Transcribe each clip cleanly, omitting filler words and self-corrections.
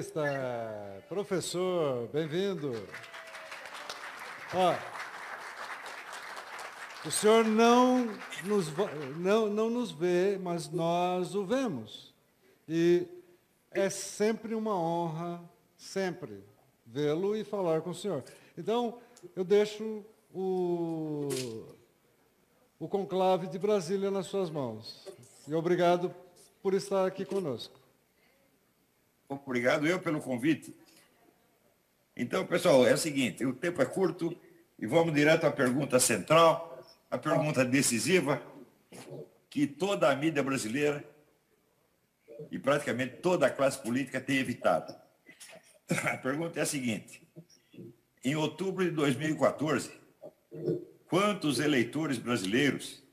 jornalista, professor, bem-vindo. Ó, o senhor não nos vê, mas nós o vemos. E é sempre uma honra, sempre, vê-lo e falar com o senhor. Então, eu deixo o conclave de Brasília nas suas mãos. E obrigado por estar aqui conosco. Obrigado eu pelo convite. Então, pessoal, é o seguinte, o tempo é curto e vamos direto à pergunta central, a pergunta decisiva, que toda a mídia brasileira e praticamente toda a classe política tem evitado. A pergunta é a seguinte: em outubro de 2014, quantos eleitores brasileiros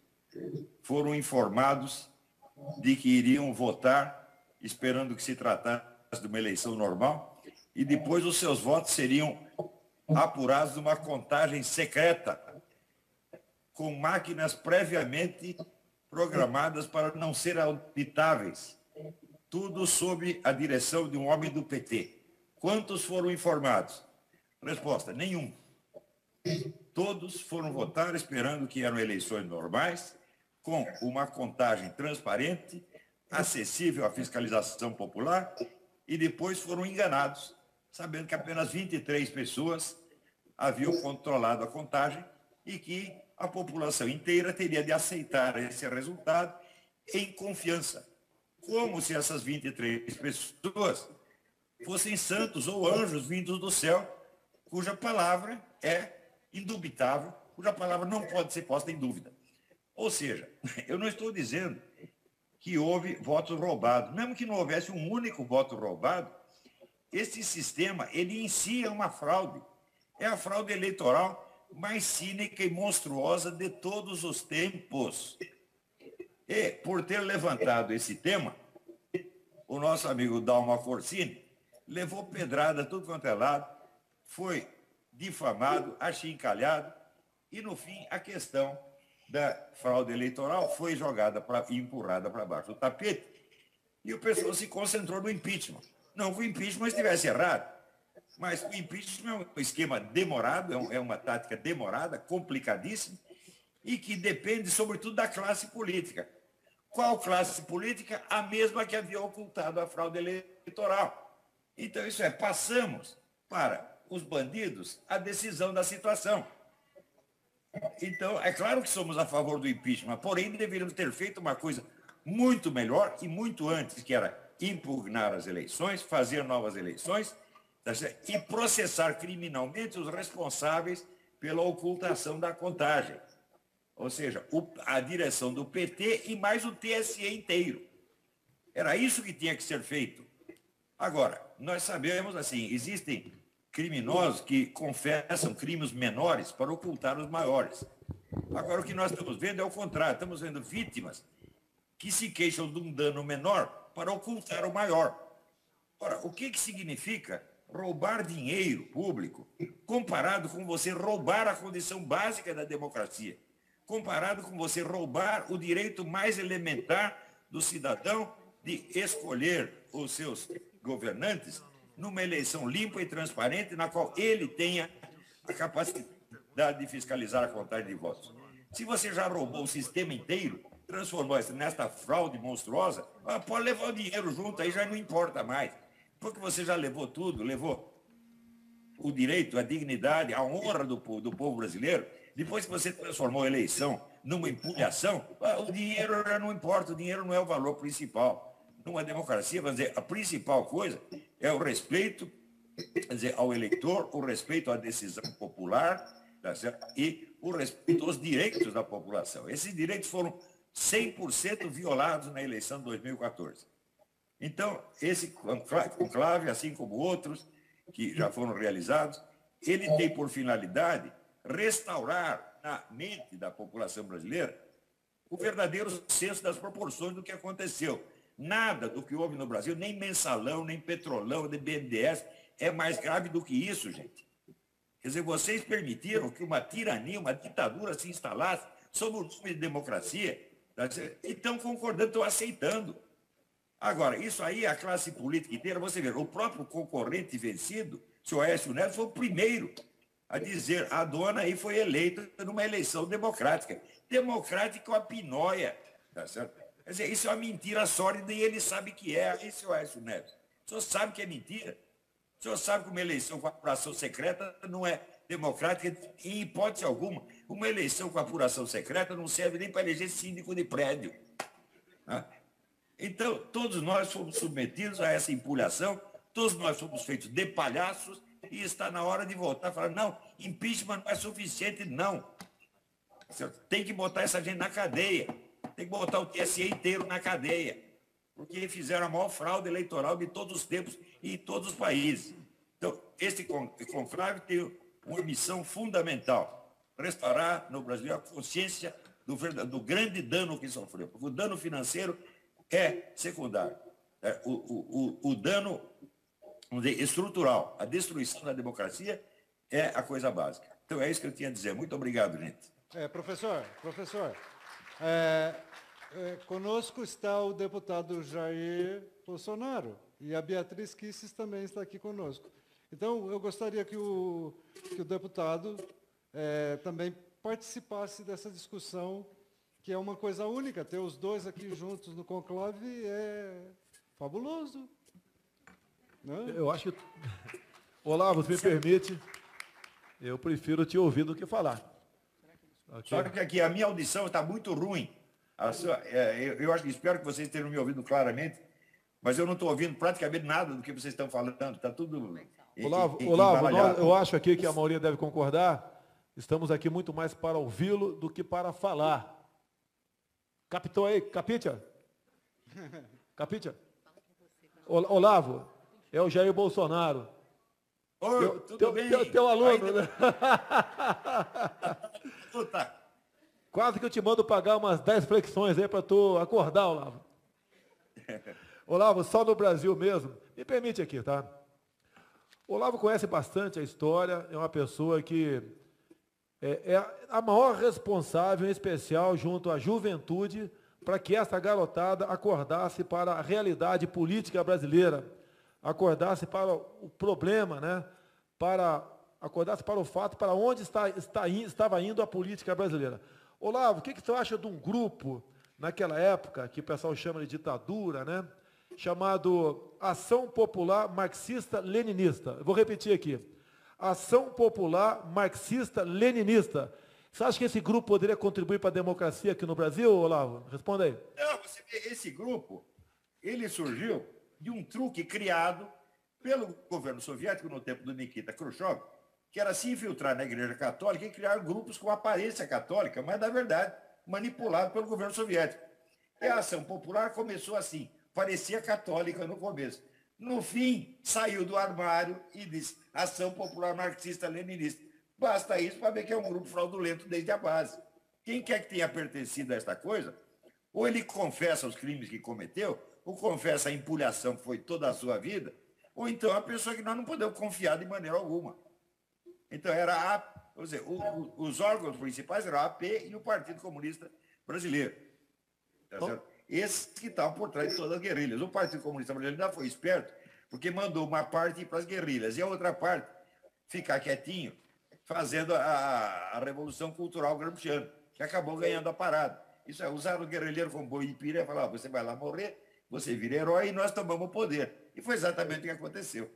foram informados de que iriam votar esperando que se tratasse de uma eleição normal e depois os seus votos seriam apurados numa contagem secreta com máquinas previamente programadas para não ser auditáveis, tudo sob a direção de um homem do PT? Quantos foram informados? Resposta: nenhum. Todos foram votar esperando que eram eleições normais, com uma contagem transparente, acessível à fiscalização popular, e depois foram enganados, sabendo que apenas 23 pessoas haviam controlado a contagem e que a população inteira teria de aceitar esse resultado em confiança, como se essas 23 pessoas fossem santos ou anjos vindos do céu, cuja palavra é indubitável, cuja palavra não pode ser posta em dúvida. Ou seja, eu não estou dizendo que houve votos roubados. Mesmo que não houvesse um único voto roubado, esse sistema, ele em si é uma fraude. É a fraude eleitoral mais cínica e monstruosa de todos os tempos. E, por ter levantado esse tema, o nosso amigo Dalma Forcini levou pedrada tudo quanto é lado, foi difamado, achincalhado, e, no fim, a questão da fraude eleitoral foi jogada e empurrada para baixo do tapete, e o pessoal se concentrou no impeachment. Não que o impeachment estivesse errado, mas o impeachment é um esquema demorado, é uma tática demorada, complicadíssima, e que depende, sobretudo, da classe política. Qual classe política? A mesma que havia ocultado a fraude eleitoral. Então, isso é, passamos para os bandidos a decisão da situação. Então, é claro que somos a favor do impeachment, porém deveríamos ter feito uma coisa muito melhor e muito antes, que era impugnar as eleições, fazer novas eleições e processar criminalmente os responsáveis pela ocultação da contagem. Ou seja, a direção do PT e mais o TSE inteiro. Era isso que tinha que ser feito. Agora, nós sabemos, assim, existem criminosos que confessam crimes menores para ocultar os maiores. Agora, o que nós estamos vendo é o contrário. Estamos vendo vítimas que se queixam de um dano menor para ocultar o maior. Ora, o que significa roubar dinheiro público comparado com você roubar a condição básica da democracia? Comparado com você roubar o direito mais elementar do cidadão de escolher os seus governantes numa eleição limpa e transparente, na qual ele tenha a capacidade de fiscalizar a contagem de votos. Se você já roubou o sistema inteiro, transformou isso nesta fraude monstruosa, pode levar o dinheiro junto, aí já não importa mais. Porque você já levou tudo, levou o direito, a dignidade, a honra do povo brasileiro. Depois que você transformou a eleição numa empulhação, o dinheiro já não importa, o dinheiro não é o valor principal. Numa democracia, vamos dizer, a principal coisa é o respeito, quer dizer, ao eleitor, o respeito à decisão popular, tá certo? E o respeito aos direitos da população. Esses direitos foram 100% violados na eleição de 2014. Então, esse conclave, assim como outros que já foram realizados, ele tem por finalidade restaurar na mente da população brasileira o verdadeiro senso das proporções do que aconteceu. Nada do que houve no Brasil, nem mensalão, nem petrolão, nem BNDES, é mais grave do que isso, gente. Quer dizer, vocês permitiram que uma tirania, uma ditadura se instalasse sob o nome de democracia, tá? E estão concordando, estão aceitando. Agora, isso aí, a classe política inteira, você vê, o próprio concorrente vencido, o senhor Aécio Neves, foi o primeiro a dizer, a dona aí foi eleita numa eleição democrática. Democrática é uma pinóia, tá certo? Quer dizer, isso é uma mentira sólida e ele sabe que é, esse é o Aécio Neves. O senhor sabe que é mentira? O senhor sabe que uma eleição com apuração secreta não é democrática em hipótese alguma. Uma eleição com apuração secreta não serve nem para eleger síndico de prédio. Né? Então, todos nós fomos submetidos a essa empulhação, todos nós fomos feitos de palhaços e está na hora de voltar a falar, não, impeachment não é suficiente, não. Tem que botar essa gente na cadeia, tem que botar o TSE inteiro na cadeia, porque fizeram a maior fraude eleitoral de todos os tempos e em todos os países. Então, este conclave tem uma missão fundamental, restaurar no Brasil a consciência do grande dano que sofreu, porque o dano financeiro é secundário. O dano, vamos dizer, estrutural, a destruição da democracia é a coisa básica. Então é isso que eu tinha a dizer. Muito obrigado, gente. Professor, conosco está o deputado Jair Bolsonaro e a Beatriz Kisses também está aqui conosco. Então, eu gostaria que o deputado também participasse dessa discussão, que é uma coisa única. Ter os dois aqui juntos no conclave é fabuloso. Né? Eu acho que... Olavo, se me permite, eu prefiro te ouvir do que falar. Okay. Só que aqui a minha audição está muito ruim. Eu espero que vocês tenham me ouvido claramente, mas eu não estou ouvindo praticamente nada do que vocês estão falando. Está tudo... Olavo, eu acho aqui que a maioria deve concordar. Estamos aqui muito mais para ouvi-lo do que para falar. Captou aí? Capita? Capita? Olavo, é o Jair Bolsonaro. Oi, tudo bem? Teu aluno, ainda... né? Quase que eu te mando pagar umas 10 flexões aí para tu acordar, Olavo. Olavo, só no Brasil mesmo. Me permite aqui, tá? Olavo conhece bastante a história, é uma pessoa que é a maior responsável, em especial, junto à juventude, para que essa garotada acordasse para a realidade política brasileira, acordasse para o problema, né? Acordasse para o fato, para onde estava indo a política brasileira. Olavo, o que tu acha de um grupo, naquela época, que o pessoal chama de ditadura, né? Chamado Ação Popular Marxista-Leninista. Eu vou repetir aqui. Ação Popular Marxista-Leninista. Você acha que esse grupo poderia contribuir para a democracia aqui no Brasil, Olavo? Responda aí. Não, você vê, esse grupo, ele surgiu de um truque criado pelo governo soviético no tempo do Nikita Khrushchev, que era se infiltrar na Igreja Católica e criar grupos com aparência católica, mas, na verdade, manipulado pelo governo soviético. E a Ação Popular começou assim, parecia católica no começo. No fim, saiu do armário e disse Ação Popular Marxista-Leninista. Basta isso para ver que é um grupo fraudulento desde a base. Quem quer que tenha pertencido a esta coisa, ou ele confessa os crimes que cometeu, ou confessa a empulhação que foi toda a sua vida, ou então é a pessoa que nós não podemos confiar de maneira alguma. Então, os órgãos principais eram a AP e o Partido Comunista Brasileiro. Tá certo? Esses que estavam por trás de todas as guerrilhas. O Partido Comunista Brasileiro ainda foi esperto, porque mandou uma parte ir para as guerrilhas e a outra parte ficar quietinho, fazendo a Revolução Cultural Gramsciana, que acabou ganhando a parada. Isso é, usaram o guerrilheiro como boi de pira e falaram, você vai lá morrer, você vira herói e nós tomamos o poder. E foi exatamente o que aconteceu.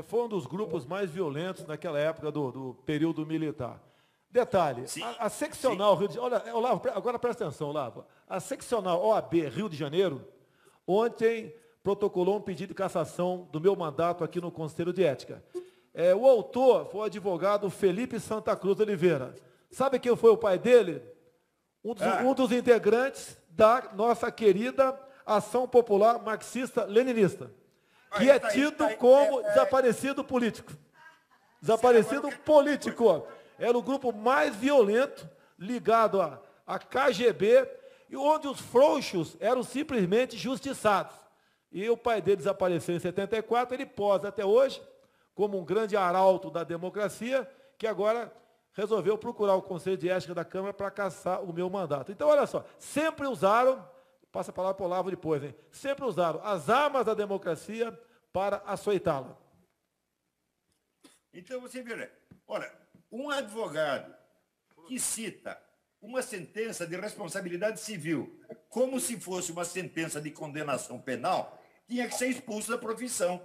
Foi um dos grupos mais violentos naquela época do período militar. Detalhe, a seccional Rio de Janeiro, olha, Olavo, agora presta atenção, Olavo. A seccional OAB Rio de Janeiro, ontem protocolou um pedido de cassação do meu mandato aqui no Conselho de Ética. O autor foi o advogado Felipe Santa Cruz Oliveira. Sabe quem foi o pai dele? Um dos integrantes da nossa querida Ação Popular Marxista-Leninista, que é tido como desaparecido político. Desaparecido político. Era o grupo mais violento ligado à KGB e onde os frouxos eram simplesmente justiçados. E o pai dele desapareceu em 74, ele posa até hoje como um grande arauto da democracia, que agora resolveu procurar o Conselho de Ética da Câmara para cassar o meu mandato. Então, olha só, sempre usaram Passa a palavra para o Olavo depois, hein? Sempre usaram as armas da democracia para açoitá-la. Então você vê, olha, um advogado que cita uma sentença de responsabilidade civil como se fosse uma sentença de condenação penal, tinha que ser expulso da profissão.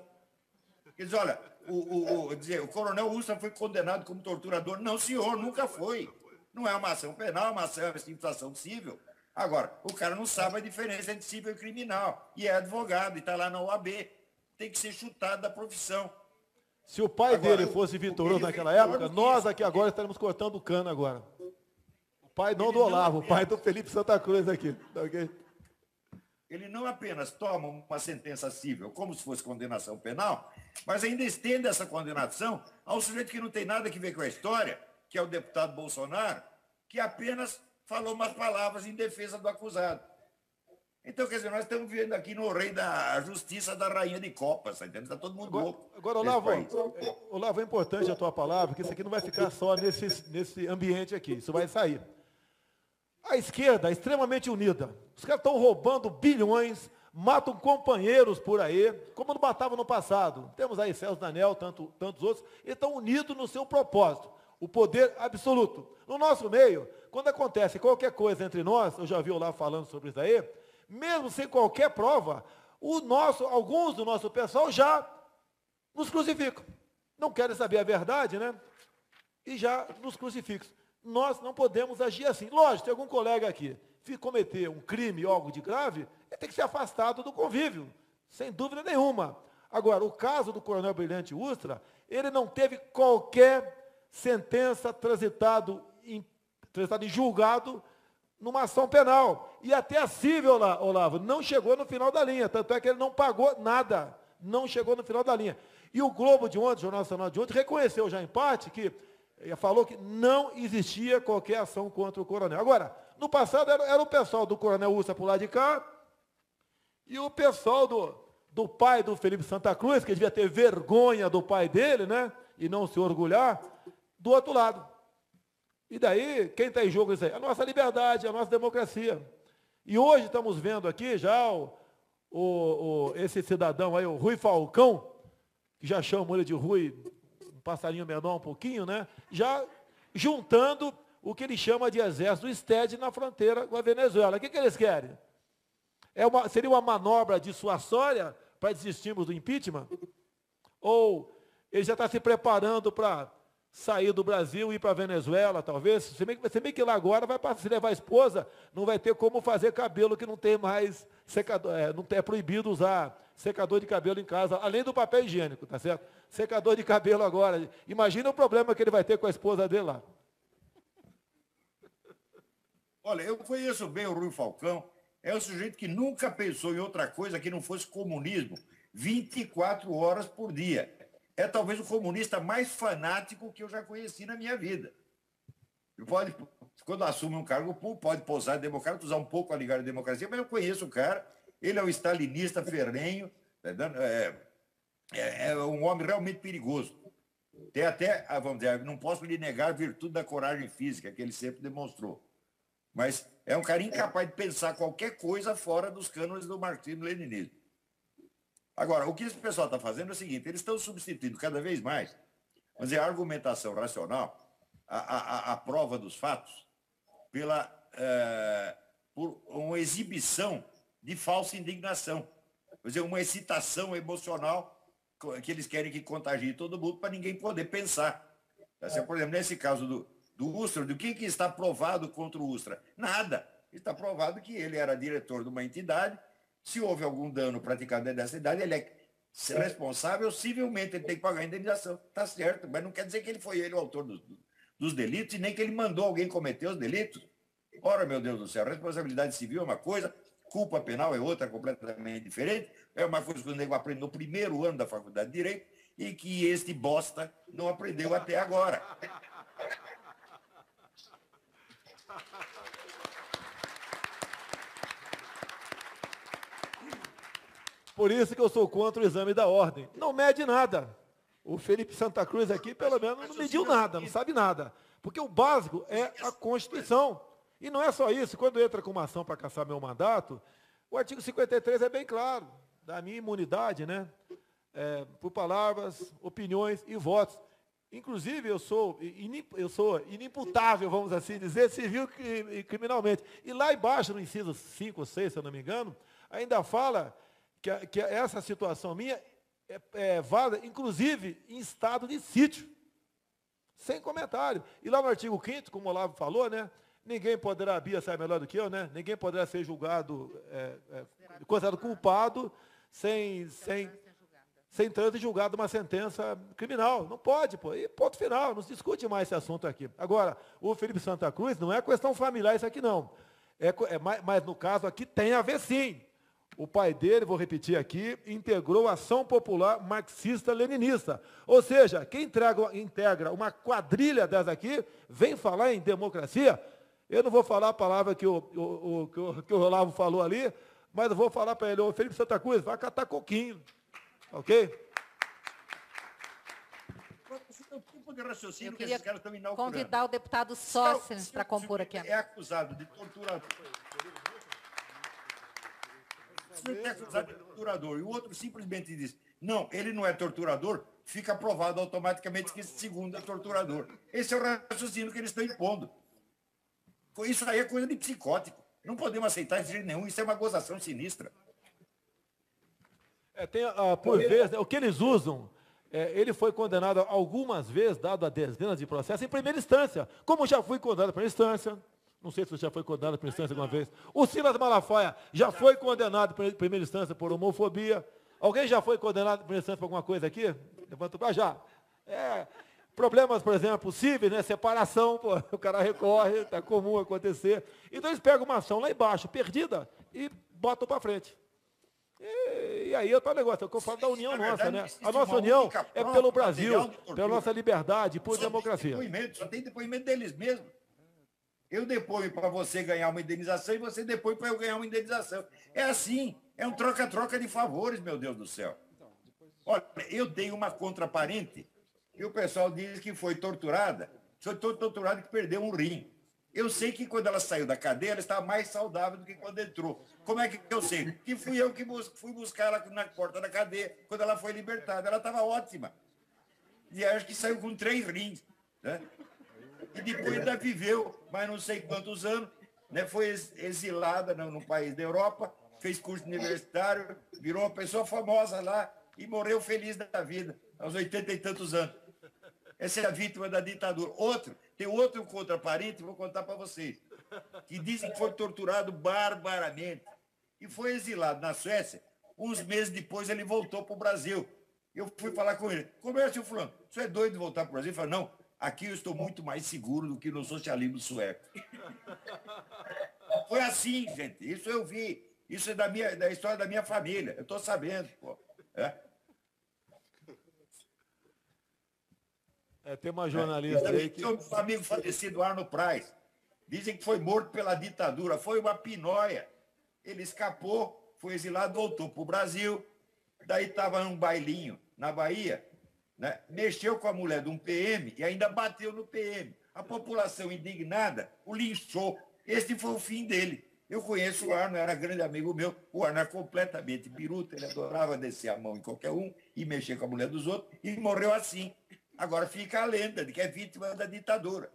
Quer dizer, olha, o coronel Ustra foi condenado como torturador. Não, senhor, nunca foi. Não é uma ação penal, é uma situação civil. Agora, o cara não sabe a diferença entre civil e criminal. E é advogado, e está lá na OAB. Tem que ser chutado da profissão. Se o pai dele fosse vitorioso naquela época, nós aqui agora estaremos cortando o cano agora. O pai não do Olavo, o pai do Felipe Santa Cruz aqui. Tá okay? Ele não apenas toma uma sentença civil, como se fosse condenação penal, mas ainda estende essa condenação ao sujeito que não tem nada a ver com a história, que é o deputado Bolsonaro, que apenas falou umas palavras em defesa do acusado. Então, quer dizer, nós estamos vivendo aqui no rei da justiça da rainha de copas, tá entendendo? Está todo mundo louco. Agora, Olavo, é importante a tua palavra, porque isso aqui não vai ficar só nesse ambiente aqui, isso vai sair. A esquerda é extremamente unida. Os caras estão roubando bilhões, matam companheiros por aí, como não matavam no passado. Temos aí Celso Danel, tantos outros, e estão unidos no seu propósito, o poder absoluto. No nosso meio, quando acontece qualquer coisa entre nós, eu já vi o Olavo falando sobre isso aí, mesmo sem qualquer prova, alguns do nosso pessoal já nos crucificam. Não querem saber a verdade, né? E já nos crucificam. Nós não podemos agir assim. Lógico, tem algum colega aqui que cometer um crime ou algo de grave, ele tem que ser afastado do convívio, sem dúvida nenhuma. Agora, o caso do coronel Brilhante Ustra, ele não teve qualquer sentença transitado em julgado numa ação penal. E até a civil, Olavo, não chegou no final da linha. Tanto é que ele não pagou nada. Não chegou no final da linha. E o Globo de ontem, o Jornal Nacional de ontem, reconheceu já em parte que falou que não existia qualquer ação contra o coronel. Agora, no passado era o pessoal do coronel Ustra por lá de cá e o pessoal do pai do Felipe Santa Cruz, que devia ter vergonha do pai dele, né? E não se orgulhar, do outro lado. E daí, quem está em jogo isso aí? A nossa liberdade, a nossa democracia. E hoje estamos vendo aqui já esse cidadão aí, o Rui Falcão, que já chamam ele de Rui, um passarinho menor um pouquinho, né? Já juntando o que ele chama de exército STED na fronteira com a Venezuela. O que eles querem? Seria uma manobra dissuasória para desistirmos do impeachment? Ou ele já está se preparando para sair do Brasil e ir para a Venezuela, talvez? Se bem que lá agora, se levar a esposa, não vai ter como fazer cabelo, que não tem mais secador, não é proibido usar secador de cabelo em casa, além do papel higiênico, tá certo? Secador de cabelo agora. Imagina o problema que ele vai ter com a esposa dele lá. Olha, eu conheço bem o Rui Falcão, é um sujeito que nunca pensou em outra coisa que não fosse comunismo, 24 horas por dia. É talvez o comunista mais fanático que eu já conheci na minha vida. Quando assume um cargo público, pode pousar democrata, usar um pouco a ligar a democracia, mas eu conheço o cara, ele é um stalinista ferrenho, é um homem realmente perigoso. Tem até, vamos dizer, não posso lhe negar a virtude da coragem física que ele sempre demonstrou. Mas é um cara incapaz de pensar qualquer coisa fora dos cânones do marxismo-leninismo. Agora, o que esse pessoal está fazendo é o seguinte, eles estão substituindo cada vez mais, vamos dizer, a argumentação racional, a prova dos fatos, por uma exibição de falsa indignação. Quer dizer, uma excitação emocional que eles querem que contagie todo mundo para ninguém poder pensar. Por exemplo, nesse caso do Ustra, do que está provado contra o Ustra? Nada. Está provado que ele era diretor de uma entidade. Se houve algum dano praticado dentro dessa entidade, ele é responsável civilmente, ele tem que pagar a indenização. Está certo, mas não quer dizer que ele foi o autor dos delitos e nem que ele mandou alguém cometer os delitos. Ora, meu Deus do céu, responsabilidade civil é uma coisa, culpa penal é outra, completamente diferente. É uma coisa que o nego aprende no primeiro ano da faculdade de Direito e que este bosta não aprendeu até agora. Por isso que eu sou contra o exame da ordem. Não mede nada. O Felipe Santa Cruz aqui, pelo menos, não mediu nada, não sabe nada. Porque o básico é a Constituição. E não é só isso. Quando entra com uma ação para cassar meu mandato, O artigo 53 é bem claro, da minha imunidade, né? Por palavras, opiniões e votos. Inclusive, eu sou inimputável, vamos assim dizer, civil e criminalmente. E lá embaixo, no inciso 5 ou 6, se eu não me engano, ainda fala que essa situação minha é válida, inclusive, em estado de sítio. Sem comentário. E lá no artigo 5º, como o Olavo falou, né? Ninguém poderá, a Bia sabe melhor do que eu, né? Ninguém poderá ser julgado, considerado culpado, sem trânsito julgado uma sentença criminal. Não pode, pô. E ponto final, não se discute mais esse assunto aqui. Agora, o Felipe Santa Cruz, não é questão familiar isso aqui, não. Mas no caso aqui tem a ver sim. O pai dele, vou repetir aqui, integrou a Ação Popular Marxista-Leninista. Ou seja, quem integra uma quadrilha dessa aqui, vem falar em democracia. Eu não vou falar a palavra que o Olavo falou ali, mas eu vou falar para ele, ô Felipe Santa Cruz, vai catar coquinho. Ok? Eu queria convidar o deputado Sócrates para compor aqui. É acusado de torturador. É acusado de torturador. E o outro simplesmente diz, não, ele não é torturador, fica provado automaticamente que esse segundo é torturador. Esse é o raciocínio que eles estão impondo. Isso aí é coisa de psicótico. Não podemos aceitar de jeito nenhum. Isso é uma gozação sinistra. Por vezes, o que eles usam, ele foi condenado algumas vezes, dado a dezenas de processos, em primeira instância. Como já fui condenado em primeira instância, não sei se você já foi condenado em primeira instância alguma vez. O Silas Malafaia já foi condenado em primeira instância por homofobia. Alguém já foi condenado em primeira instância por alguma coisa aqui? Levanta para já. Problemas, por exemplo, cíveis, né? Separação, pô, o cara recorre, é comum acontecer. Então eles pegam uma ação lá embaixo, perdida, e botam para frente. E aí é o negócio, é o que eu falo da união nossa, né? A nossa união é pelo Brasil, pela nossa liberdade, por democracia. Só tem depoimento deles mesmos. Eu deponho para você ganhar uma indenização e você depõe para eu ganhar uma indenização. É assim, é um troca-troca de favores, meu Deus do céu. Olha, eu tenho uma contraparente e o pessoal diz que foi torturada, e que perdeu um rim. Eu sei que quando ela saiu da cadeia, ela estava mais saudável do que quando entrou. Como é que eu sei? Que fui eu que fui buscar ela na porta da cadeia, quando ela foi libertada. Ela estava ótima. E acho que saiu com 3 rins. Né? E depois ainda viveu, mais não sei quantos anos, né? Foi exilada no país da Europa, fez curso universitário, virou uma pessoa famosa lá e morreu feliz da vida, aos 80 e tantos anos. Essa é a vítima da ditadura. Tem outro contraparente, vou contar para vocês, que dizem que foi torturado barbaramente e foi exilado na Suécia. Uns meses depois ele voltou para o Brasil. Eu fui falar com ele. Como é, seu fulano? Você é doido de voltar para o Brasil? Ele falou, não, aqui eu estou muito mais seguro do que no socialismo sueco. Foi assim, gente. Isso eu vi. Isso é da história da minha família. Eu estou sabendo, pô. Tem uma jornalista aí que... Tem um amigo falecido, Arno Praz. Dizem que foi morto pela ditadura. Foi uma pinóia. Ele escapou, foi exilado, voltou para o Brasil. Daí estava num bailinho na Bahia, né? Mexeu com a mulher de um PM e ainda bateu no PM. A população indignada o linchou. Esse foi o fim dele. Eu conheço o Arno, era grande amigo meu. O Arno era completamente biruta, ele adorava descer a mão em qualquer um e mexer com a mulher dos outros, e morreu assim. Agora fica a lenda de que é vítima da ditadura.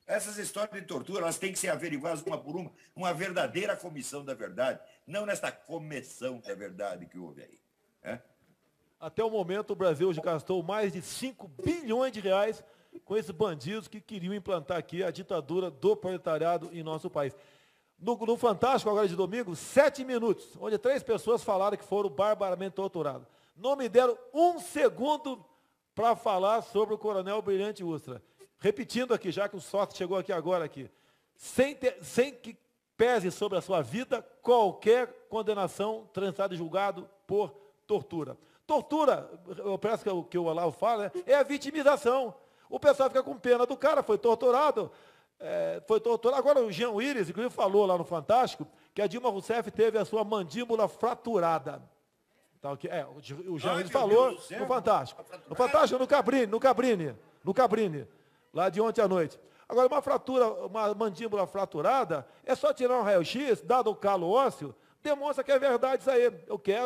Essas histórias de tortura, elas têm que ser averiguadas uma por uma verdadeira comissão da verdade, não nesta comissão da verdade que houve aí. Até o momento, o Brasil já gastou mais de 5 bilhões de reais com esses bandidos que queriam implantar aqui a ditadura do proletariado em nosso país. No Fantástico, agora de domingo, 7 minutos, onde 3 pessoas falaram que foram barbaramente torturadas. Não me deram 1 segundo para falar sobre o coronel Brilhante Ustra. Repetindo aqui, já que o sócio chegou aqui agora, sem que pese sobre a sua vida qualquer condenação transitada e julgado por tortura. Tortura, parece que o Olavo fala, né, é a vitimização. O pessoal fica com pena do cara, foi torturado. Agora o Jean Willis, inclusive, falou lá no Fantástico que a Dilma Rousseff teve a sua mandíbula fraturada. Então, o Jean Willis falou no Fantástico. No Fantástico, no Cabrini, lá de ontem à noite. Agora, uma fratura, uma mandíbula fraturada, é só tirar um raio-x, dado o calo ósseo, demonstra que é verdade isso aí.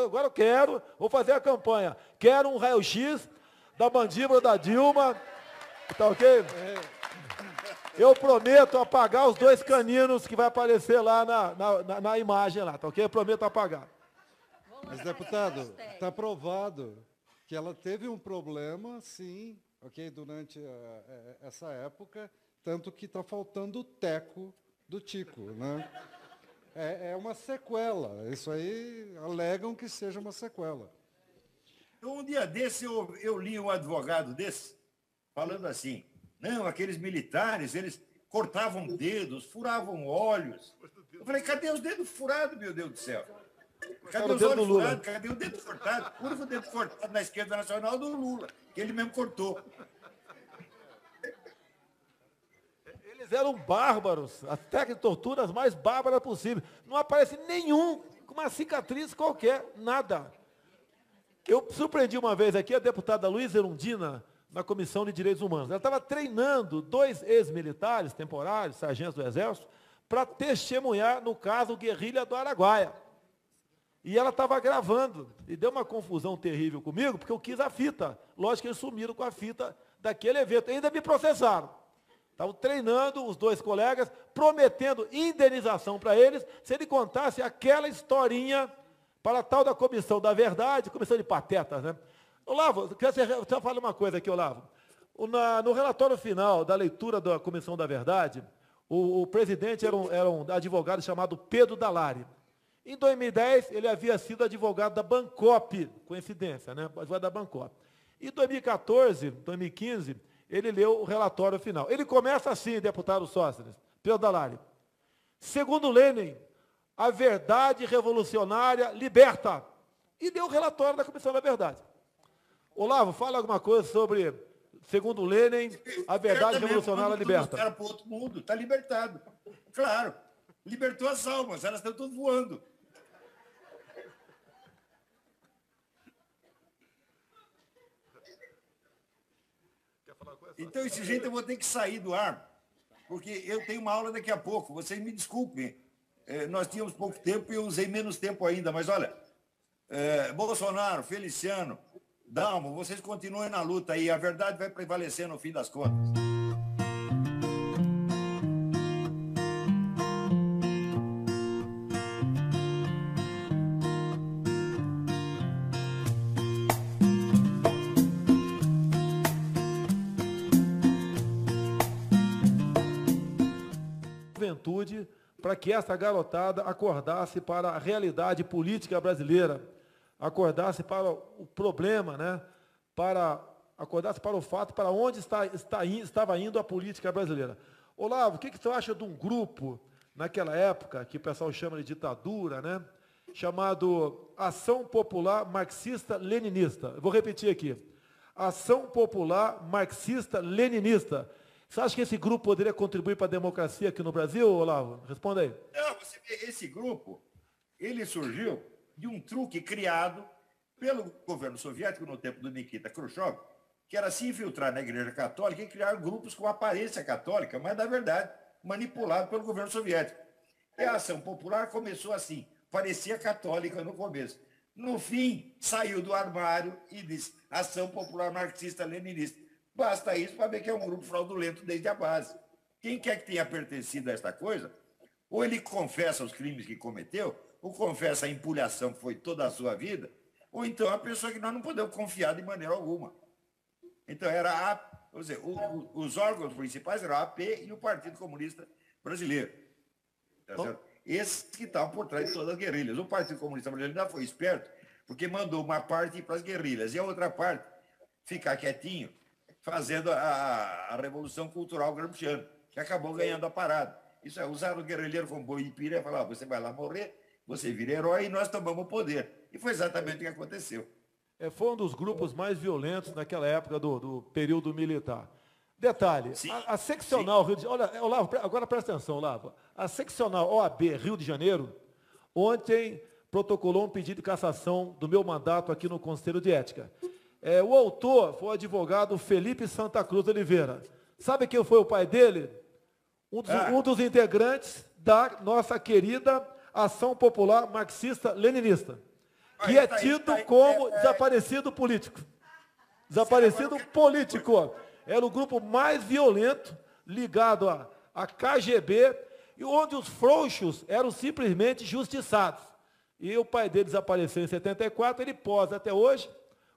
Agora eu quero, vou fazer a campanha. Quero um raio-x da mandíbula da Dilma, tá ok? Eu prometo apagar os 2 caninos que vai aparecer lá na imagem lá, tá ok? Eu prometo apagar. Mas, deputado, está provado que ela teve um problema, sim, ok, durante essa época, tanto que está faltando o teco do Tico, né? É uma sequela, isso aí alegam que seja uma sequela. Um dia desse eu li um advogado desse falando assim, não, aqueles militares, eles cortavam dedos, furavam olhos. Eu falei, cadê os dedos furados, meu Deus do céu? Cadê os olhos furados? Cadê o dedo cortado? O único dedo cortado na esquerda nacional do Lula, que ele mesmo cortou. Eles eram bárbaros, as técnicas de tortura as mais bárbaras possíveis. Não aparece nenhum com uma cicatriz qualquer, nada. Eu surpreendi uma vez aqui a deputada Luísa Erundina, na Comissão de Direitos Humanos. Ela estava treinando 2 ex-militares temporários, sargentos do Exército, para testemunhar no caso Guerrilha do Araguaia. E ela estava gravando, e deu uma confusão terrível comigo, porque eu quis a fita. Lógico que eles sumiram com a fita daquele evento. Ainda me processaram. Estavam treinando os 2 colegas, prometendo indenização para eles, se ele contasse aquela historinha para a tal da Comissão da Verdade, comissão de patetas, né? Olavo, eu falo uma coisa aqui, Olavo. No relatório final da leitura da Comissão da Verdade, o presidente era um advogado chamado Pedro Dalari. Em 2010, ele havia sido advogado da Bancop, coincidência, né? Advogado da Bancop. Em 2014, 2015, ele leu o relatório final. Ele começa assim, deputado Sóstenes, Pedro Dalari. Segundo Lenin, a verdade revolucionária liberta. E deu o relatório da Comissão da Verdade. Olavo, fala alguma coisa sobre, segundo Lenin, a verdade revolucionária liberta. O cara para o outro mundo, está libertado. Claro, libertou as almas, elas estão todas voando. Então, esse jeito eu vou ter que sair do ar, porque eu tenho uma aula daqui a pouco. Vocês me desculpem, nós tínhamos pouco tempo e eu usei menos tempo ainda, mas olha, Bolsonaro, Feliciano, Dalmo, vocês continuem na luta aí, a verdade vai prevalecer no fim das contas. Juventude, para que essa garotada acordasse para a realidade política brasileira, acordasse para o problema, né? Acordasse para o fato, para onde estava indo a política brasileira. Olavo, o que você acha de um grupo, naquela época, que o pessoal chama de ditadura, né? Chamado Ação Popular Marxista-Leninista. Eu vou repetir aqui. Ação Popular Marxista-Leninista. Você acha que esse grupo poderia contribuir para a democracia aqui no Brasil, Olavo? Responda aí. Não, você vê, esse grupo, ele surgiu de um truque criado pelo governo soviético no tempo do Nikita Khrushchev, que era se infiltrar na Igreja Católica e criar grupos com aparência católica, mas, na verdade, manipulado pelo governo soviético. E a Ação Popular começou assim, parecia católica no começo. No fim, saiu do armário e disse Ação Popular Marxista-Leninista. Basta isso para ver que é um grupo fraudulento desde a base. Quem quer que tenha pertencido a esta coisa, ou ele confessa os crimes que cometeu, ou confessa a empulhação que foi toda a sua vida, ou então é a pessoa que nós não podemos confiar de maneira alguma. Então, os órgãos principais eram a AP e o Partido Comunista Brasileiro. Tá certo? Esses que estavam por trás de todas as guerrilhas. O Partido Comunista Brasileiro ainda foi esperto, porque mandou uma parte ir para as guerrilhas e a outra parte ficar quietinho, fazendo a Revolução Cultural Gramsciana, que acabou ganhando a parada. Isso é, usaram o guerrilheiro como boi e pira e falaram, você vai lá morrer, você vira herói e nós tomamos o poder. E foi exatamente o que aconteceu. Foi um dos grupos mais violentos naquela época do período militar. Detalhe, a seccional Rio de Janeiro, olha, Olavo, agora presta atenção, Olavo, a seccional OAB Rio de Janeiro, ontem protocolou um pedido de cassação do meu mandato aqui no Conselho de Ética. O autor foi o advogado Felipe Santa Cruz Oliveira. Sabe quem foi o pai dele? um dos integrantes da nossa querida Ação Popular Marxista-Leninista, que é tido como desaparecido político. Desaparecido político. Era o grupo mais violento ligado à KGB, e onde os frouxos eram simplesmente justiçados. E o pai dele desapareceu em 74, ele posa até hoje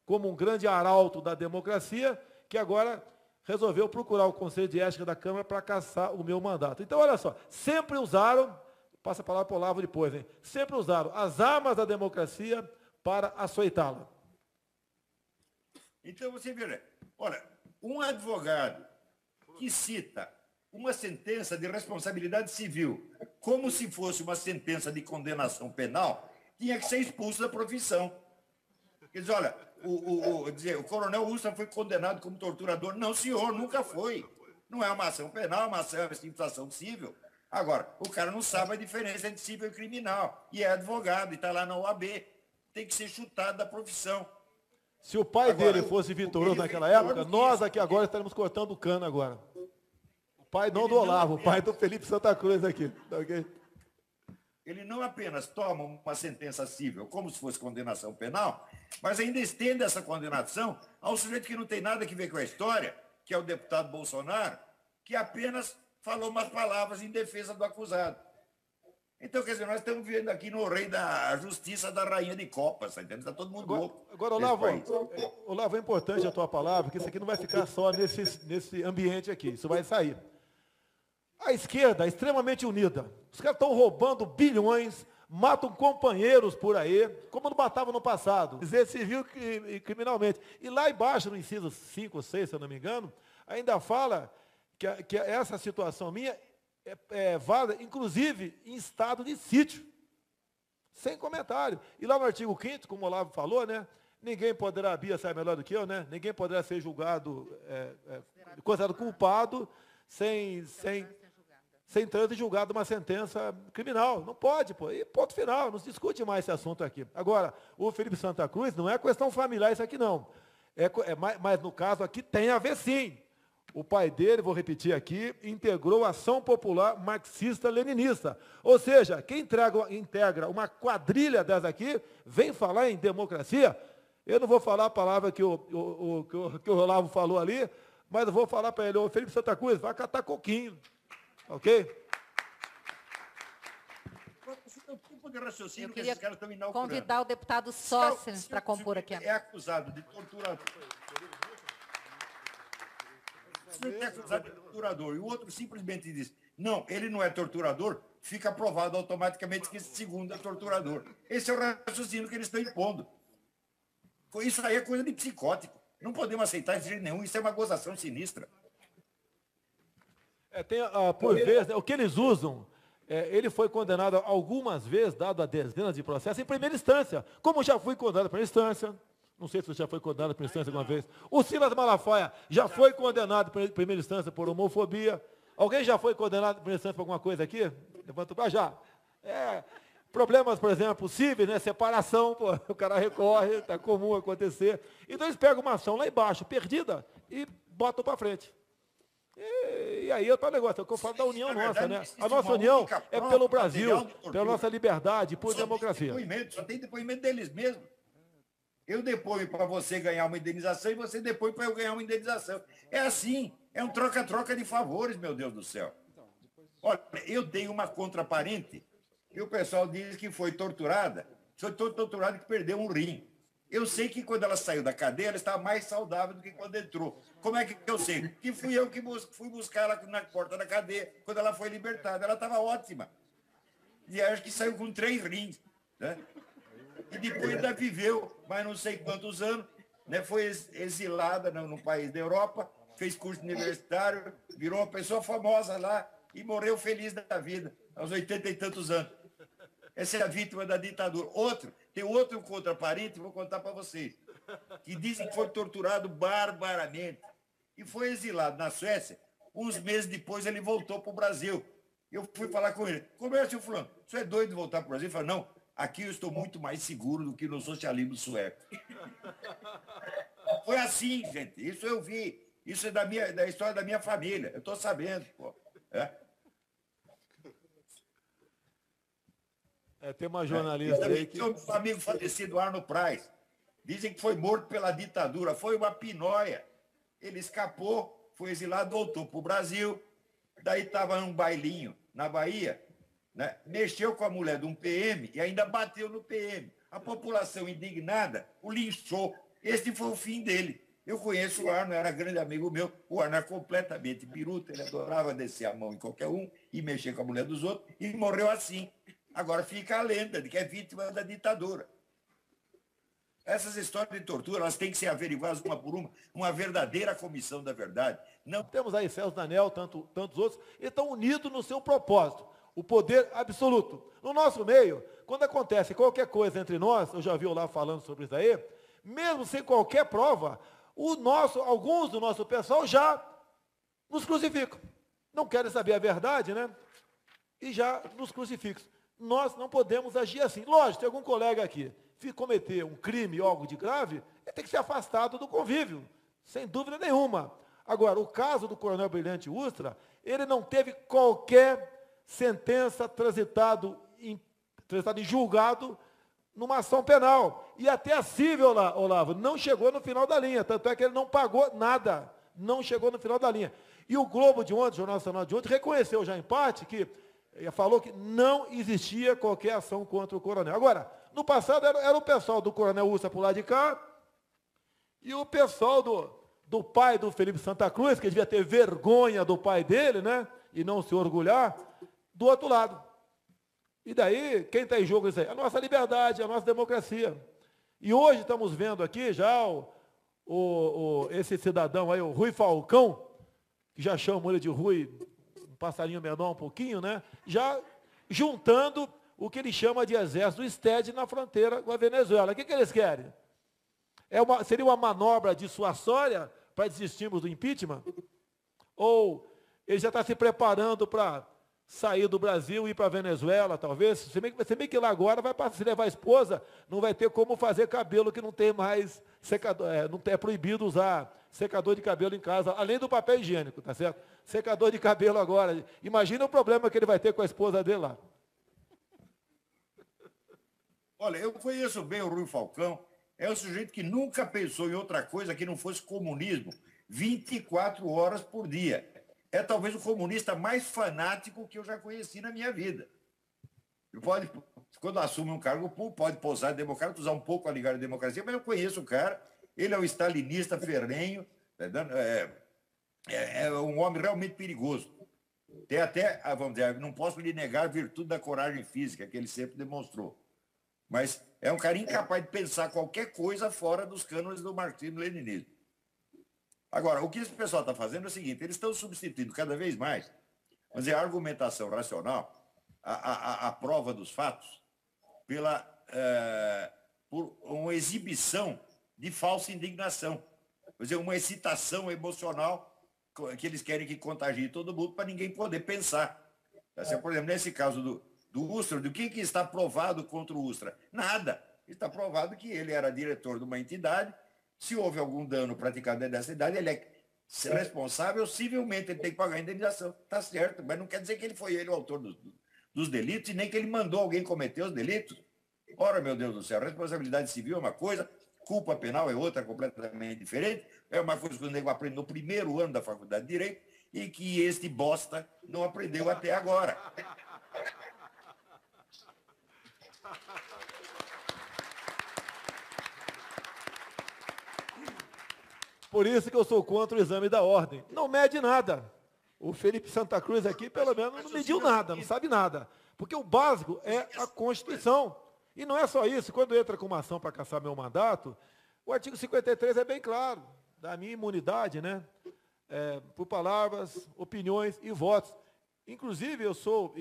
como um grande arauto da democracia, que agora resolveu procurar o Conselho de Ética da Câmara para caçar o meu mandato. Então, olha só, sempre usaram, passa a palavra para o Olavo depois, hein? Sempre usaram as armas da democracia para açoitá-la. Então, você vê, olha, um advogado que cita uma sentença de responsabilidade civil como se fosse uma sentença de condenação penal, tinha que ser expulso da profissão. Quer dizer, olha, o coronel Ustra foi condenado como torturador. Não, senhor, nunca foi. Não é uma ação penal, é uma infração civil. Agora, o cara não sabe a diferença entre civil e criminal. E é advogado, e está lá na OAB. Tem que ser chutado da profissão. Se o pai dele fosse vitorioso naquela época, nós aqui agora estaremos cortando o cano agora. O pai não do Olavo, o pai do Felipe Santa Cruz aqui. Tá ok? Ele não apenas toma uma sentença civil como se fosse condenação penal, mas ainda estende essa condenação a um sujeito que não tem nada a ver com a história, que é o deputado Bolsonaro, que apenas falou umas palavras em defesa do acusado. Então, quer dizer, nós estamos vivendo aqui no rei da justiça da rainha de copas, tá entendendo? Está todo mundo louco. Agora, Olavo, é importante a tua palavra, porque isso aqui não vai ficar só nesse ambiente aqui, isso vai sair. A esquerda é extremamente unida. Os caras estão roubando bilhões, matam companheiros por aí, como não matavam no passado, dizer civil e criminalmente. E lá embaixo, no inciso 5 ou 6, se eu não me engano, ainda fala que essa situação minha é válida, inclusive, em estado de sítio. Sem comentário. E lá no artigo 5º, como o Olavo falou, né? Ninguém poderá, a Bia sabe melhor do que eu, né? Ninguém poderá ser julgado, considerado culpado, sem trânsito e julgado uma sentença criminal. Não pode, pô. E ponto final, não se discute mais esse assunto aqui. Agora, o Felipe Santa Cruz não é questão familiar isso aqui, não. Mas no caso aqui tem a ver sim. O pai dele, vou repetir aqui, integrou a Ação Popular Marxista-Leninista. Ou seja, quem integra uma quadrilha dessa aqui, vem falar em democracia. Eu não vou falar a palavra que o Olavo falou ali, mas eu vou falar para ele, ô Felipe Santa Cruz, vai catar coquinho. Ok? Eu queria convidar o deputado Sócrates para compor aqui. É acusado de torturador. É acusado de torturador. E o outro simplesmente diz, não, ele não é torturador, fica provado automaticamente que esse segundo é torturador. Esse é o raciocínio que eles estão impondo. Isso aí é coisa de psicótico. Não podemos aceitar de jeito nenhum, isso é uma gozação sinistra. Por vezes, o que eles usam, ele foi condenado algumas vezes, dado a dezenas de processos, em primeira instância. Como já fui condenado em primeira instância, não sei se você já foi condenado em primeira instância alguma vez. O Silas Malafaia já foi condenado em primeira instância por homofobia. Alguém já foi condenado em primeira instância por alguma coisa aqui? Levanta o braço, já. Problemas, por exemplo, cíveis, né? Separação, pô, o cara recorre, está comum acontecer. Então eles pegam uma ação lá embaixo, perdida, e botam para frente. E aí é o negócio, é o que eu falo da união nossa, né? A nossa união é pelo Brasil, pela nossa liberdade, por democracia. Só tem depoimento deles mesmos. Eu deponho para você ganhar uma indenização e você depõe para eu ganhar uma indenização. É assim, é um troca-troca de favores, meu Deus do céu. Olha, eu tenho uma contraparente e o pessoal diz que foi torturada, e que perdeu um rim. Eu sei que quando ela saiu da cadeia, ela estava mais saudável do que quando entrou. Como é que eu sei? Que fui eu que fui buscar ela na porta da cadeia, quando ela foi libertada. Ela estava ótima. E acho que saiu com 3 rins. Né? E depois ainda viveu, mas não sei quantos anos, né? Foi exilada no país da Europa, fez curso universitário, virou uma pessoa famosa lá e morreu feliz da vida, aos 80 e tantos anos. Essa é a vítima da ditadura. Tem outro contraparente, vou contar para vocês, que dizem que foi torturado barbaramente e foi exilado na Suécia. Uns meses depois ele voltou para o Brasil. Eu fui falar com ele. Conversa, fulano, você é doido de voltar para o Brasil? Ele falou, não, aqui eu estou muito mais seguro do que no socialismo sueco. Foi assim, gente. Isso eu vi. Isso é da história da minha família. Eu estou sabendo, pô. Tem uma jornalista aí que... O meu amigo falecido Arno Praz. Dizem que foi morto pela ditadura. Foi uma pinóia. Ele escapou, foi exilado, voltou para o Brasil. Daí estava num bailinho na Bahia, né? Mexeu com a mulher de um PM e ainda bateu no PM. A população indignada o linchou. Esse foi o fim dele. Eu conheço o Arno, era grande amigo meu. O Arno era completamente biruta, ele adorava descer a mão em qualquer um e mexer com a mulher dos outros, e morreu assim. Agora fica a lenda de que é vítima da ditadura. Essas histórias de tortura, elas têm que ser averiguadas uma por uma verdadeira comissão da verdade. Não... Temos aí Celso Daniel, tantos outros, e estão unidos no seu propósito, o poder absoluto. No nosso meio, quando acontece qualquer coisa entre nós, eu já vi o Olavo falando sobre isso aí, mesmo sem qualquer prova, alguns do nosso pessoal já nos crucificam. Não querem saber a verdade, né? E já nos crucificam. Nós não podemos agir assim. Lógico, tem algum colega aqui que cometer um crime ou algo de grave, ele tem que ser afastado do convívio, sem dúvida nenhuma. Agora, o caso do Coronel Brilhante Ustra, ele não teve qualquer sentença transitado em julgado numa ação penal. E até a cível, Olavo, não chegou no final da linha. Tanto é que ele não pagou nada. Não chegou no final da linha. E o Globo de ontem, o Jornal Nacional de ontem, reconheceu já em parte que falou que não existia qualquer ação contra o coronel. Agora, no passado era o pessoal do Coronel Ustra por lá de cá e o pessoal do pai do Felipe Santa Cruz, que devia ter vergonha do pai dele, né? E não se orgulhar, do outro lado. E daí, quem está em jogo isso aí? A nossa liberdade, a nossa democracia. E hoje estamos vendo aqui já esse cidadão aí, o Rui Falcão, que já chamam ele de Rui, um passarinho menor um pouquinho, né? Já juntando o que ele chama de exército STED na fronteira com a Venezuela. O que eles querem? Seria uma manobra dissuasória para desistirmos do impeachment? Ou ele já está se preparando para sair do Brasil e ir para a Venezuela, talvez? Se bem que lá agora, se levar a esposa, não vai ter como fazer cabelo, que não tem mais secador, não é proibido usar secador de cabelo em casa, além do papel higiênico, tá certo? Secador de cabelo agora. Imagina o problema que ele vai ter com a esposa dele lá. Olha, eu conheço bem o Rui Falcão, é um sujeito que nunca pensou em outra coisa que não fosse comunismo, 24 horas por dia. É talvez o comunista mais fanático que eu já conheci na minha vida. Quando assume um cargo público, pode posar de democrata, usar um pouco a ligar a democracia, mas eu conheço o cara, ele é um stalinista ferrenho, é um homem realmente perigoso. Tem até, vamos dizer, não posso lhe negar a virtude da coragem física que ele sempre demonstrou. Mas é um cara incapaz de pensar qualquer coisa fora dos cânones do marxismo-leninismo. Agora, o que esse pessoal está fazendo é o seguinte, eles estão substituindo cada vez mais, vamos dizer, a argumentação racional, a prova dos fatos, por uma exibição de falsa indignação. Quer dizer, uma excitação emocional que eles querem que contagie todo mundo para ninguém poder pensar. Por exemplo, nesse caso do Ustra, do que está provado contra o Ustra? Nada. Está provado que ele era diretor de uma entidade. Se houve algum dano praticado dentro dessa entidade, ele é responsável, civilmente, ele tem que pagar a indenização. Está certo, mas não quer dizer que ele foi o autor dos delitos e nem que ele mandou alguém cometer os delitos. Ora, meu Deus do céu, responsabilidade civil é uma coisa, culpa penal é outra, completamente diferente. É uma coisa que o nego aprende no primeiro ano da faculdade de Direito e que este bosta não aprendeu até agora. Por isso que eu sou contra o exame da ordem. Não mede nada. O Felipe Santa Cruz aqui, pelo menos, não mediu nada, não sabe nada. Porque o básico é a Constituição. E não é só isso. Quando entra com uma ação para cassar meu mandato, o artigo 53 é bem claro, da minha imunidade, né? Por palavras, opiniões e votos. Inclusive, eu sou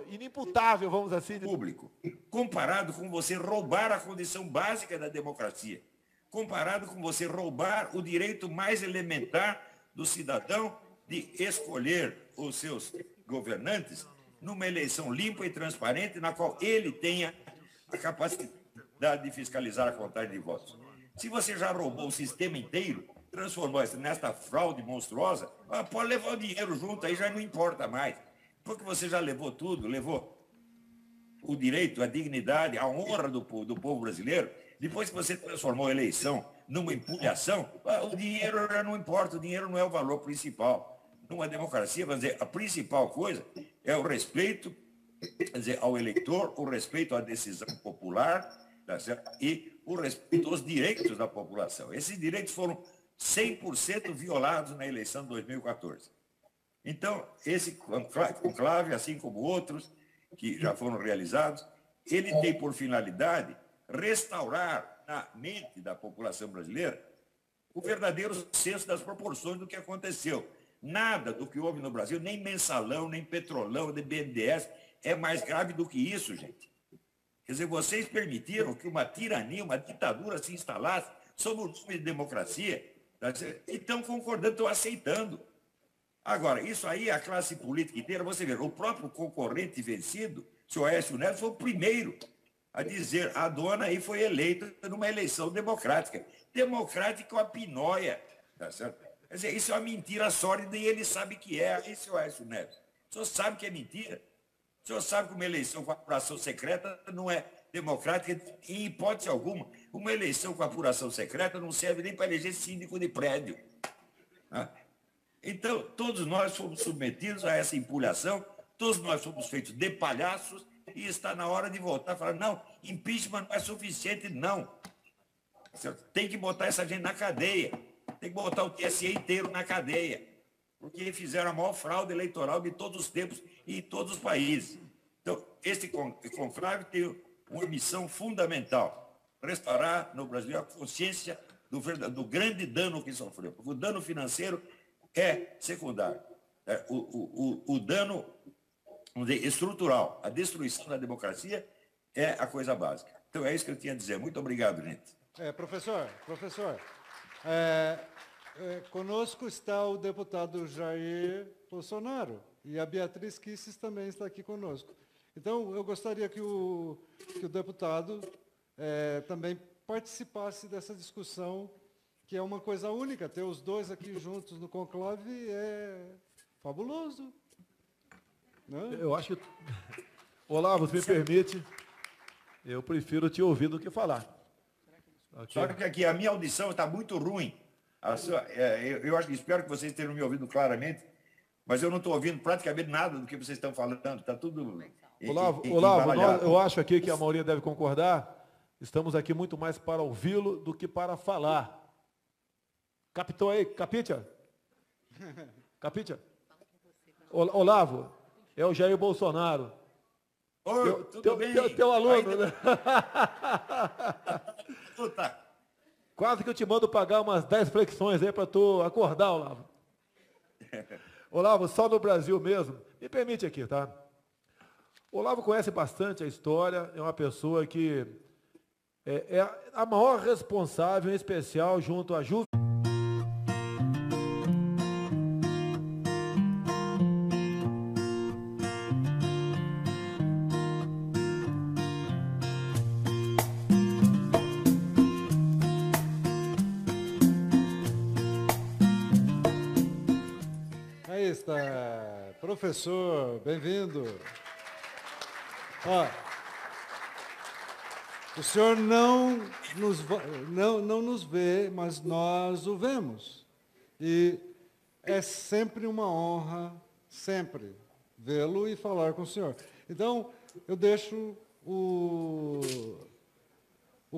inimputável, vamos assim dizer. Público, comparado com você roubar a condição básica da democracia, comparado com você roubar o direito mais elementar do cidadão de escolher os seus governantes numa eleição limpa e transparente, na qual ele tenha a capacidade de fiscalizar a contagem de votos. Se você já roubou o sistema inteiro, transformou isso nesta fraude monstruosa, pode levar o dinheiro junto, aí já não importa mais. Porque você já levou tudo, levou o direito, a dignidade, a honra do povo brasileiro, depois que você transformou a eleição numa empulhação, o dinheiro já não importa, o dinheiro não é o valor principal. Numa democracia, vamos dizer, a principal coisa é o respeito, quer dizer, ao eleitor, o respeito à decisão popular, tá certo? E o respeito aos direitos da população. Esses direitos foram 100% violados na eleição de 2014. Então, esse conclave, assim como outros que já foram realizados, ele tem por finalidade restaurar na mente da população brasileira o verdadeiro senso das proporções do que aconteceu. Nada do que houve no Brasil, nem mensalão, nem petrolão, nem BNDES, é mais grave do que isso, gente. Quer dizer, vocês permitiram que uma tirania, uma ditadura se instalasse sob o nome de democracia, tá? E estão concordando, estão aceitando. Agora, isso aí, a classe política inteira, você vê, o próprio concorrente vencido, o senhor Aécio Neves, foi o primeiro a dizer, a dona aí foi eleita numa eleição democrática. Democrática é uma pinóia, tá certo? Quer dizer, isso é uma mentira sólida e ele sabe que é. Esse é o Aécio Neves. O senhor sabe que é mentira? O senhor sabe que uma eleição com apuração secreta não é democrática em hipótese alguma. Uma eleição com apuração secreta não serve nem para eleger síndico de prédio. Então, todos nós fomos submetidos a essa empulhação, todos nós fomos feitos de palhaços e está na hora de voltar e falar, não, impeachment não é suficiente, não. Tem que botar essa gente na cadeia. Tem que botar o TSE inteiro na cadeia, porque fizeram a maior fraude eleitoral de todos os tempos e em todos os países. Então, este conclave tem uma missão fundamental, restaurar no Brasil a consciência do grande dano que sofreu, porque o dano financeiro é secundário. O dano, vamos dizer, estrutural, a destruição da democracia é a coisa básica. Então, é isso que eu tinha a dizer. Muito obrigado, gente. Professor, conosco está o deputado Jair Bolsonaro e a Beatriz Kisses também está aqui conosco. Então, eu gostaria que o deputado também participasse dessa discussão, que é uma coisa única. Ter os dois aqui juntos no conclave é fabuloso. Né? Eu acho que... Olavo, se me permite, eu prefiro te ouvir do que falar. Okay. Só que aqui a minha audição está muito ruim. Eu espero que vocês tenham me ouvido claramente, mas eu não estou ouvindo praticamente nada do que vocês estão falando. Está tudo... Olavo, eu acho aqui que a maioria deve concordar. Estamos aqui muito mais para ouvi-lo do que para falar. Captou aí? Capita? Olavo, é o Jair Bolsonaro. Oi, tudo bem? Teu aluno, né? Quase que eu te mando pagar umas 10 flexões aí para tu acordar, Olavo. Olavo, só no Brasil mesmo. Me permite aqui, tá? Olavo conhece bastante a história, é uma pessoa que é a maior responsável, em especial, junto à juventude. Aí está, professor, bem-vindo. O senhor não nos vê, mas nós o vemos. E é sempre uma honra, sempre, vê-lo e falar com o senhor. Então, eu deixo o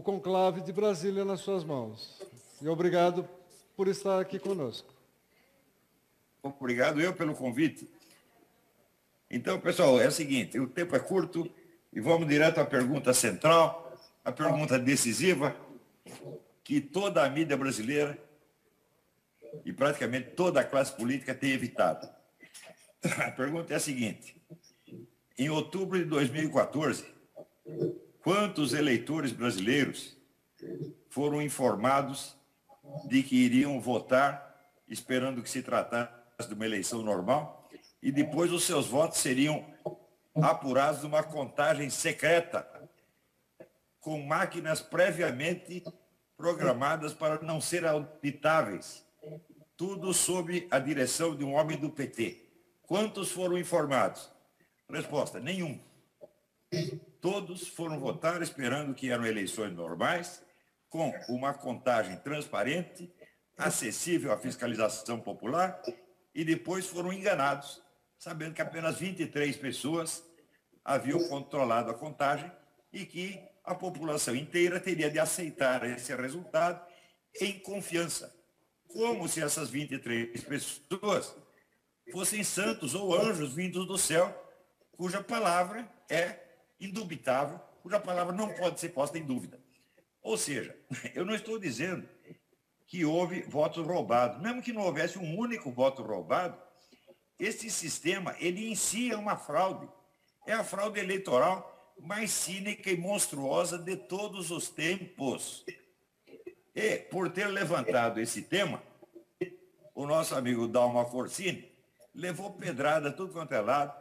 conclave de Brasília nas suas mãos. E obrigado por estar aqui conosco. Obrigado eu pelo convite. Então, pessoal, é o seguinte, o tempo é curto e vamos direto à pergunta central, a pergunta decisiva, que toda a mídia brasileira e praticamente toda a classe política tem evitado. A pergunta é a seguinte: em outubro de 2014, quantos eleitores brasileiros foram informados de que iriam votar, esperando que se tratasse de uma eleição normal, e depois os seus votos seriam apurados numa contagem secreta, com máquinas previamente programadas para não ser auditáveis, tudo sob a direção de um homem do PT. Quantos foram informados? Resposta: nenhum. Todos foram votar esperando que eram eleições normais, com uma contagem transparente, acessível à fiscalização popular, e depois foram enganados, sabendo que apenas 23 pessoas haviam controlado a contagem e que a população inteira teria de aceitar esse resultado em confiança, como se essas 23 pessoas fossem santos ou anjos vindos do céu, cuja palavra é indubitável, cuja palavra não pode ser posta em dúvida. Ou seja, eu não estou dizendo que houve votos roubados. Mesmo que não houvesse um único voto roubado, esse sistema, ele em si é uma fraude. É a fraude eleitoral mais cínica e monstruosa de todos os tempos. E, por ter levantado esse tema, o nosso amigo Dalma Corsini levou pedrada tudo quanto é lado,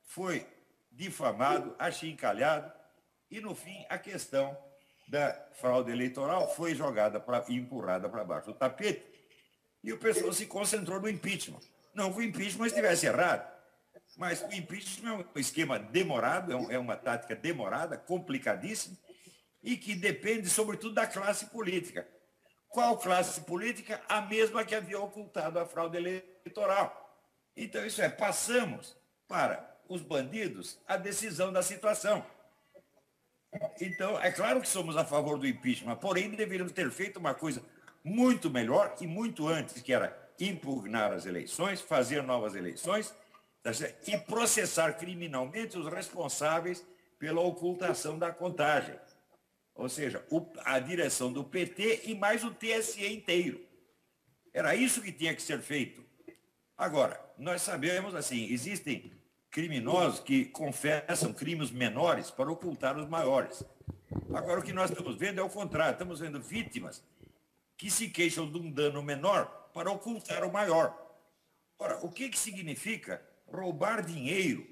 foi difamado, achincalhado, e, no fim, a questão da fraude eleitoral foi jogada e empurrada para baixo do tapete, e o pessoal se concentrou no impeachment. Não que o impeachment estivesse errado, mas o impeachment é um esquema demorado, é uma tática demorada, complicadíssima, e que depende, sobretudo, da classe política. Qual classe política? A mesma que havia ocultado a fraude eleitoral. Então, isso é, passamos para os bandidos a decisão da situação. Então, é claro que somos a favor do impeachment, porém deveríamos ter feito uma coisa muito melhor e muito antes, que era impugnar as eleições, fazer novas eleições e processar criminalmente os responsáveis pela ocultação da contagem. Ou seja, a direção do PT e mais o TSE inteiro. Era isso que tinha que ser feito. Agora, nós sabemos, assim, existem criminosos que confessam crimes menores para ocultar os maiores. Agora, o que nós estamos vendo é o contrário. Estamos vendo vítimas que se queixam de um dano menor para ocultar o maior. Ora, o que significa roubar dinheiro?